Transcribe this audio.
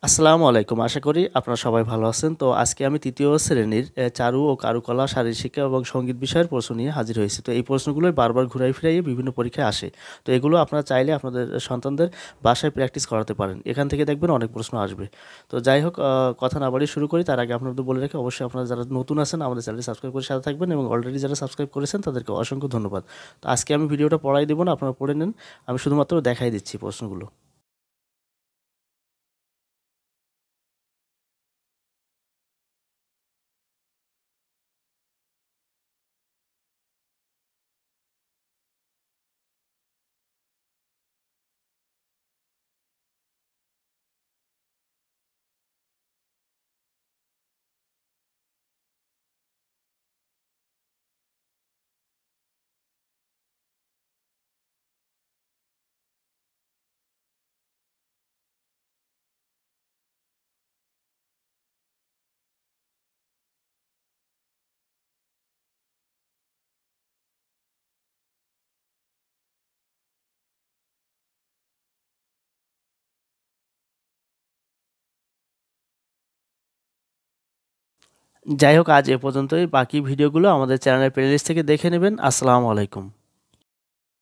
আসসালামু আলাইকুম। আশা করি আপনারা সবাই ভালো আছেন। তো আজকে আমি ৩য় শ্রেণীর চারু ও কারুকলা, শারীরশিক্ষা এবং সঙ্গীত বিষয়ের প্রশ্ন নিয়ে হাজির হয়েছি। তো এই প্রশ্নগুলোই বারবার ঘুরাই ফিরাইয়ে বিভিন্ন পরীক্ষায় আসে। তো এগুলো আপনারা চাইলে আপনাদের সন্তানদের বাসায় প্র্যাকটিস করাতে পারেন। এখান থেকে দেখবেন অনেক প্রশ্ন আসবে। তো যাই হোক, কথা না বাড়িয়ে শুরু করি। তার আগে আপনাদের বলে রাখি, অবশ্যই আপনারা যারা নতুন আছেন আমাদের চ্যানেলটি সাবস্ক্রাইব করে সাথে থাকবেন এবং অলরেডি যারা সাবস্ক্রাইব করেছেন তাদেরকে অসংখ্য ধন্যবাদ। তো আজকে আমি ভিডিওটা পড়াই দেব না, আপনারা পড়ে নেন। আমি শুধুমাত্র দেখাই দিচ্ছি প্রশ্নগুলো। যাই হোক, আজ এ পর্যন্তই। বাকি ভিডিওগুলো আমাদের চ্যানেলের প্লেলিস্ট থেকে দেখে নেবেন। আসসালামু আলাইকুম।